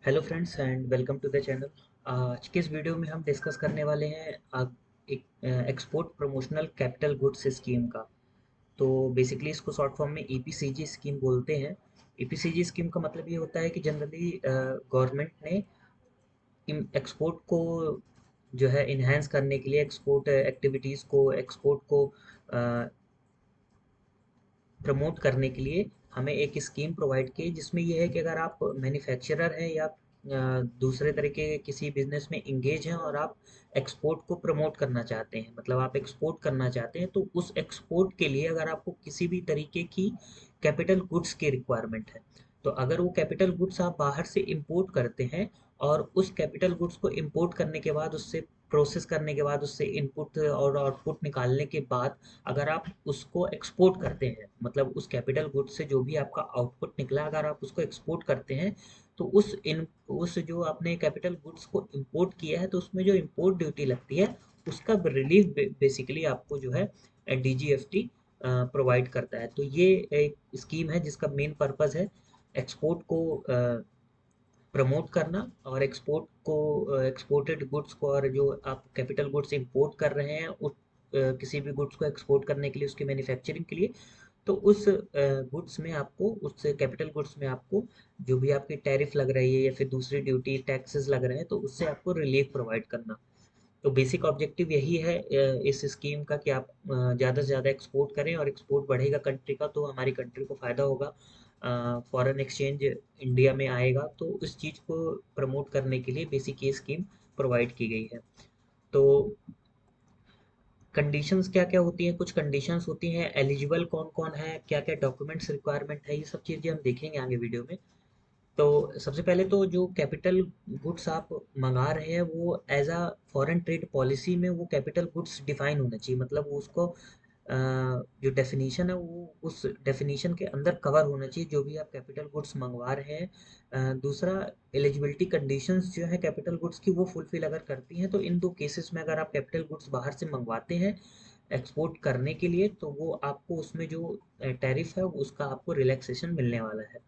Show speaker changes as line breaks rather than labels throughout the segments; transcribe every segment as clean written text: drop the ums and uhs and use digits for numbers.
Hello friends and welcome to the channel. आज के इस वीडियो में हम डिस्कस करने वाले हैं एक export promotional capital goods scheme का। तो बेसिकली इसको शॉर्ट फॉर्म में ईपीसीजी स्कीम बोलते हैं। ईपीसीजी स्कीम का मतलब ये होता है कि जनरली गवर्नमेंट ने एक्सपोर्ट को जो है इन्हेंस करने के लिए एक्सपोर्ट एक्टिविटीज़ को एक्सपोर्ट को प्रमोट करने के लिए हमें एक स्कीम प्रोवाइड की जिसमें ये है कि अगर आप मैन्युफैक्चरर हैं या दूसरे तरह के किसी बिजनेस में इंगेज हैं और आप एक्सपोर्ट को प्रमोट करना चाहते हैं, मतलब आप एक्सपोर्ट करना चाहते हैं, तो उस एक्सपोर्ट के लिए अगर आपको किसी भी तरीके की कैपिटल गुड्स की रिक्वायरमेंट है, तो अगर वो कैपिटल गुड्स आप बाहर से इंपोर्ट करते हैं और उस कैपिटल गुड्स को इंपोर्ट करने के बाद उससे प्रोसेस करने के बाद उससे इनपुट और आउटपुट निकालने के बाद अगर आप उसको एक्सपोर्ट करते हैं, मतलब उस कैपिटल गुड से जो भी आपका आउटपुट निकला अगर आप उसको एक्सपोर्ट करते हैं, तो उस जो आपने कैपिटल गुड्स को इंपोर्ट किया है तो उसमें जो इंपोर्ट ड्यूटी लगती है उसका रिलीफ बेसिकली आपको जो है डीजीएफटी प्रोवाइड करता है। तो ये एक स्कीम है जिसका मेन पर्पस है एक्सपोर्ट को प्रमोट करना और एक्सपोर्ट को एक्सपोर्टेड गुड्स को, और जो आप कैपिटल गुड्स इंपोर्ट कर रहे हैं उस किसी भी गुड्स को एक्सपोर्ट करने के लिए उसकी मैन्युफैक्चरिंग के लिए, तो उस गुड्स में आपको उस कैपिटल गुड्स में आपको जो भी आपकी टैरिफ लग रही है या फिर दूसरी ड्यूटी टैक्सेस लग रहे हैं तो उससे आपको रिलीफ प्रोवाइड करना। तो बेसिक ऑब्जेक्टिव यही है इस स्कीम का कि आप ज़्यादा से ज़्यादा एक्सपोर्ट करें और एक्सपोर्ट बढ़ेगा कंट्री का तो हमारी कंट्री को फ़ायदा होगा। फॉरेन एक्सचेंज इंडिया में आएगा, तो इस चीज़ को प्रमोट करने के लिए बेसिक ये स्कीम प्रोवाइड की गई है। तो कंडीशंस क्या क्या होती हैं, कुछ कंडीशंस होती हैं, एलिजिबल कौन कौन है, क्या क्या डॉक्यूमेंट्स रिक्वायरमेंट है, ये सब चीज़ें हम देखेंगे आगे वीडियो में। तो सबसे पहले तो जो कैपिटल गुड्स आप मंगा रहे हैं वो as a foreign trade policy में वो कैपिटल गुड्स डिफाइन होना चाहिए, मतलब वो उसको जो डेफिनेशन है वो उस डेफिनेशन के अंदर कवर होना चाहिए जो भी आप कैपिटल गुड्स मंगवा रहे हैं। दूसरा, एलिजिबिलिटी कंडीशंस जो है कैपिटल गुड्स की वो फुलफिल अगर करती हैं तो इन दो केसेस में अगर आप कैपिटल गुड्स बाहर से मंगवाते हैं एक्सपोर्ट करने के लिए तो वो आपको उसमें जो टैरिफ है उसका आपको रिलैक्सेशन मिलने वाला है।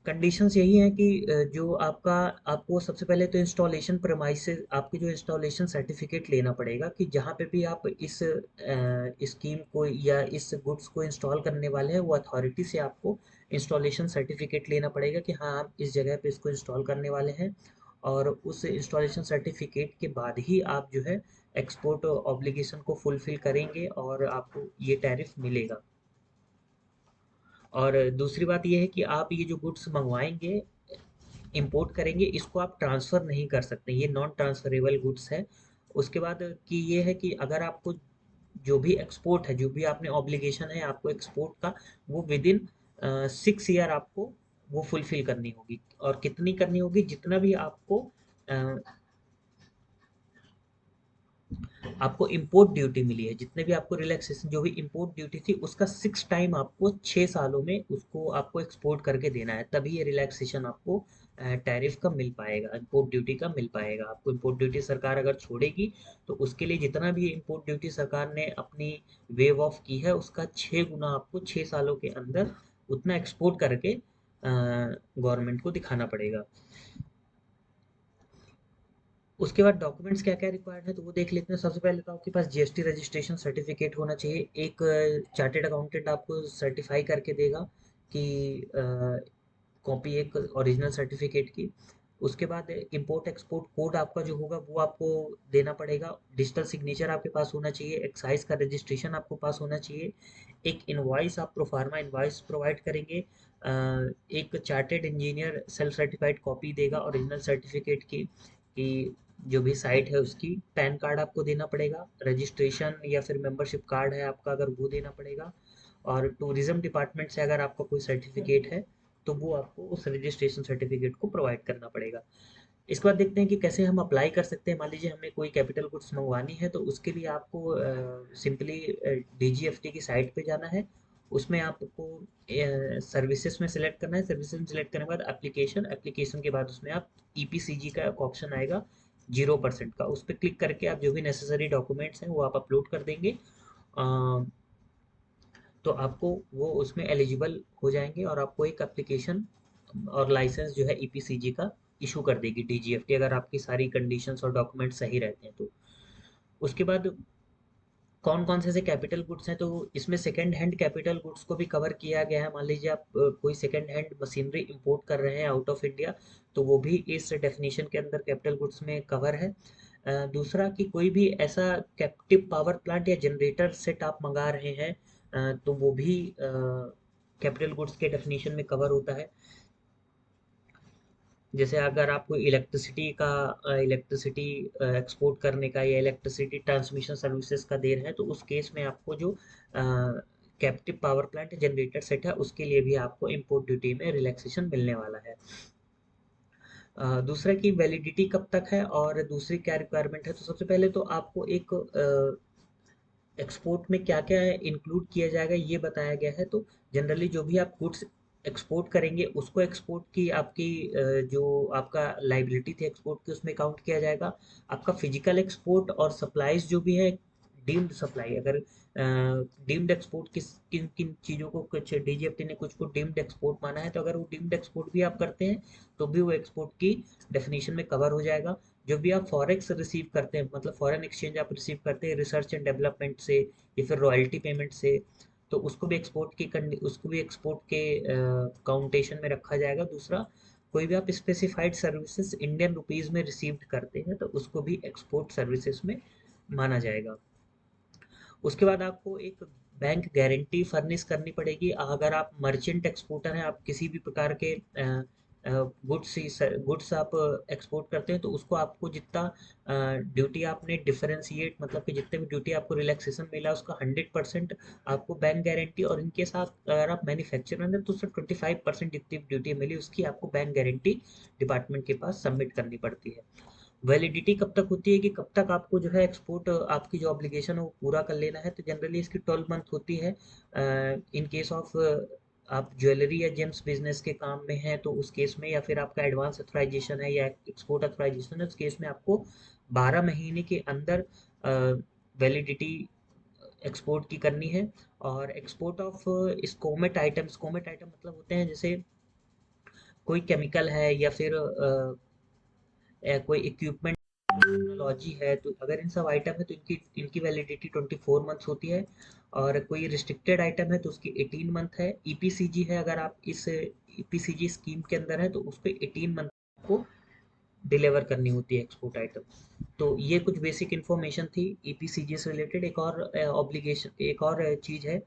कंडीशंस यही हैं कि जो आपका आपको सबसे पहले तो इंस्टॉलेशन प्रेमाइसेस आपकी जो इंस्टॉलेशन सर्टिफिकेट लेना पड़ेगा कि जहाँ पे भी आप इस स्कीम को या इस गुड्स को इंस्टॉल करने वाले हैं वो अथॉरिटी से आपको इंस्टॉलेशन सर्टिफिकेट लेना पड़ेगा कि हाँ आप इस जगह पे इसको इंस्टॉल करने वाले हैं, और उस इंस्टॉलेशन सर्टिफिकेट के बाद ही आप जो है एक्सपोर्ट ऑब्लिगेशन को फुलफिल करेंगे और आपको ये टैरिफ मिलेगा। और दूसरी बात ये है कि आप ये जो गुड्स मंगवाएंगे इंपोर्ट करेंगे इसको आप ट्रांसफ़र नहीं कर सकते, ये नॉन ट्रांसफरेबल गुड्स है। उसके बाद कि ये है कि अगर आपको जो भी एक्सपोर्ट है, जो भी आपने ऑब्लिगेशन है आपको एक्सपोर्ट का, वो विद इन 6 ईयर आपको वो फुलफिल करनी होगी। और कितनी करनी होगी, जितना भी आपको इम्पोर्ट ड्यूटी मिली है, जितने भी आपको रिलैक्सेशन जो भी इम्पोर्ट ड्यूटी थी उसका 6 टाइम आपको 6 सालों में उसको आपको एक्सपोर्ट करके देना है, तभी ये रिलैक्सेशन आपको टैरिफ का मिल पाएगा, इम्पोर्ट ड्यूटी का मिल पाएगा। आपको इम्पोर्ट ड्यूटी सरकार अगर छोड़ेगी तो उसके लिए जितना भी इम्पोर्ट ड्यूटी सरकार ने अपनी वेव ऑफ की है उसका 6 गुना आपको 6 सालों के अंदर उतना एक्सपोर्ट करके गवर्नमेंट को दिखाना पड़ेगा। उसके बाद डॉक्यूमेंट्स क्या क्या रिक्वायर्ड है तो वो देख लेते हैं। सबसे पहले तो आपके पास जीएसटी रजिस्ट्रेशन सर्टिफिकेट होना चाहिए, एक चार्टेड अकाउंटेंट आपको सर्टिफाई करके देगा कि कॉपी एक ओरिजिनल सर्टिफिकेट की। उसके बाद इंपोर्ट एक्सपोर्ट कोड आपका जो होगा वो आपको देना पड़ेगा, डिजिटल सिग्नेचर आपके पास होना चाहिए, एक्साइज का रजिस्ट्रेशन आपको पास होना चाहिए, एक इनवॉइस आप प्रोफार्मा इनवॉइस प्रोवाइड करेंगे, एक chartered engineer self certified copy देगा ओरिजिनल सर्टिफिकेट की कि जो भी साइट है उसकी, पैन कार्ड आपको देना पड़ेगा, रजिस्ट्रेशन या फिर मेंबरशिप कार्ड है आपका अगर वो देना पड़ेगा, और टूरिज्म डिपार्टमेंट से अगर आपका कोई सर्टिफिकेट है तो वो आपको उस रजिस्ट्रेशन सर्टिफिकेट को प्रोवाइड करना पड़ेगा। इसके बाद देखते हैं कि कैसे हम अप्लाई कर सकते हैं। मान लीजिए हमें कोई कैपिटल गुड्स मंगवानी है तो उसके लिए आपको सिंपली डीजीएफटी की साइट पे जाना है, उसमें आपको सर्विसेज में सिलेक्ट करना है, सर्विसेज में सिलेक्ट करने के बाद एप्लीकेशन, एप्लीकेशन के बाद उसमें आप ईपीसीजी का एक ऑप्शन आएगा 0% का, उस पर क्लिक करके आप जो भी नेसेसरी डॉक्यूमेंट्स हैं वो आप अपलोड कर देंगे, तो आपको वो उसमें एलिजिबल हो जाएंगे और आपको एक एप्लीकेशन और लाइसेंस जो है ईपीसीजी का इशू कर देगी डीजीएफटी, अगर आपकी सारी कंडीशंस और डॉक्यूमेंट सही रहते हैं तो। उसके बाद कौन कौन से ऐसे कैपिटल गुड्स हैं, तो इसमें सेकंड हैंड कैपिटल गुड्स को भी कवर किया गया है। मान लीजिए आप कोई सेकंड हैंड मशीनरी इंपोर्ट कर रहे हैं आउट ऑफ इंडिया, तो वो भी इस डेफिनेशन के अंदर कैपिटल गुड्स में कवर है। दूसरा कि कोई भी ऐसा कैप्टिव पावर प्लांट या जनरेटर सेट आप मंगा रहे हैं, तो वो भी कैपिटल गुड्स के डेफिनेशन में कवर होता है। जैसे अगर आपको इलेक्ट्रिसिटी एक्सपोर्ट करने का या इलेक्ट्रिसिटी ट्रांसमिशन सर्विसेज का दे रहे हैं, तो उस केस में आपको जो captive power plant generator set है उसके लिए भी आपको इम्पोर्ट ड्यूटी में रिलैक्सेशन मिलने वाला है। दूसरा कि वैलिडिटी कब तक है और दूसरी क्या रिक्वायरमेंट है, तो सबसे पहले तो आपको एक एक्सपोर्ट में क्या क्या इंक्लूड किया जाएगा ये बताया गया है। तो जनरली जो भी आप गुड्स एक्सपोर्ट करेंगे उसको एक्सपोर्ट की आपकी जो आपका लाइबिलिटी थी एक्सपोर्ट की उसमें काउंट किया जाएगा। आपका फिजिकल एक्सपोर्ट और सप्लाईज जो भी है, डीम्ड सप्लाई, अगर डीम्ड एक्सपोर्ट किन किन चीज़ों को कुछ डीजीएफटी ने कुछ को डीम्ड एक्सपोर्ट माना है, तो अगर वो डीम्ड एक्सपोर्ट भी आप करते हैं तो भी वो एक्सपोर्ट की डेफिनेशन में कवर हो जाएगा। जो भी आप फॉरेक्स रिसीव करते हैं, मतलब फॉरेन एक्सचेंज आप रिसीव करते हैं रिसर्च एंड डेवलपमेंट से या फिर रॉयल्टी पेमेंट से, तो उसको भी एक्सपोर्ट के काउंटेशन में रखा जाएगा। दूसरा, कोई भी आप स्पेसिफाइड सर्विसेज इंडियन रुपीज में रिसीव्ड करते हैं तो उसको भी एक्सपोर्ट सर्विसेज में माना जाएगा। उसके बाद आपको एक बैंक गारंटी फर्निश करनी पड़ेगी। अगर आप मर्चेंट एक्सपोर्टर हैं, आप किसी भी प्रकार के गुड्स आप एक्सपोर्ट करते हैं, तो उसको आपको जितना ड्यूटी आपने डिफरेंशिएट, मतलब कि जितने भी ड्यूटी आपको रिलैक्सेशन मिला उसका 100% आपको बैंक गारंटी, और इनके साथ अगर आप मैन्युफैक्चरर हैं तो उससे 25% जितनी ड्यूटी मिली उसकी आपको बैंक गारंटी डिपार्टमेंट के पास सबमिट करनी पड़ती है। वैलिडिटी कब तक होती है कि कब तक आपको जो है एक्सपोर्ट आपकी जो ऑब्लिगेशन है वो पूरा कर लेना है, तो जनरली इसकी 12 मंथ होती है। इन केस ऑफ आप ज्वेलरी या जेम्स बिजनेस के काम में हैं तो उस केस में, या फिर आपका एडवांस अथोराइजेशन है या एक्सपोर्ट अथोराइजेशन है, उस केस में आपको 12 महीने के अंदर वैलिडिटी एक्सपोर्ट की करनी है। और एक्सपोर्ट ऑफ स्कोमेट आइटम मतलब होते हैं जैसे कोई केमिकल है या फिर कोई इक्विपमेंट टेक्नोलॉजी है, तो अगर इन सब आइटम है तो इनकी इनकी वैलिडिटी 24 मंथ्स होती है। और कोई रिस्ट्रिक्टेड आइटम है तो उसकी 18 मंथ है। ईपीसीजी है, अगर आप इस ईपीसीजी स्कीम के अंदर है तो उस पर 18 मंथ को डिलीवर करनी होती है एक्सपोर्ट आइटम। तो ये कुछ बेसिक इन्फॉर्मेशन थी ईपीसीजी से रिलेटेड। एक और ऑब्लिगेशन, एक और चीज़ है,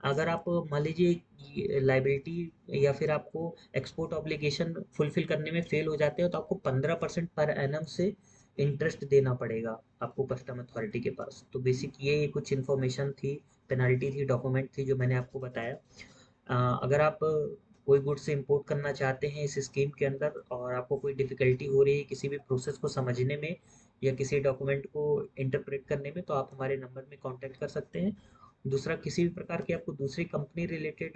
अगर आप मान लीजिए लाइबिलिटी या फिर आपको एक्सपोर्ट ऑब्लिगेशन फुलफिल करने में फेल हो जाते हो तो आपको 15% पर एनम से इंटरेस्ट देना पड़ेगा आपको कस्टम अथॉरिटी के पास। तो बेसिक ये कुछ इन्फॉर्मेशन थी, पेनल्टी थी, डॉक्यूमेंट थी जो मैंने आपको बताया। अगर आप कोई गुड्स इंपोर्ट करना चाहते हैं इस स्कीम के अंदर और आपको कोई डिफ़िकल्टी हो रही है किसी भी प्रोसेस को समझने में या किसी डॉक्यूमेंट को इंटरप्रेट करने में, तो आप हमारे नंबर में कांटेक्ट कर सकते हैं। दूसरा, किसी भी प्रकार की आपको दूसरी कंपनी रिलेटेड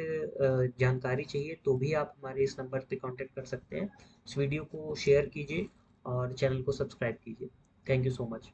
जानकारी चाहिए तो भी आप हमारे इस नंबर पे कांटेक्ट कर सकते हैं। इस वीडियो को शेयर कीजिए और चैनल को सब्सक्राइब कीजिए। Thank you so much.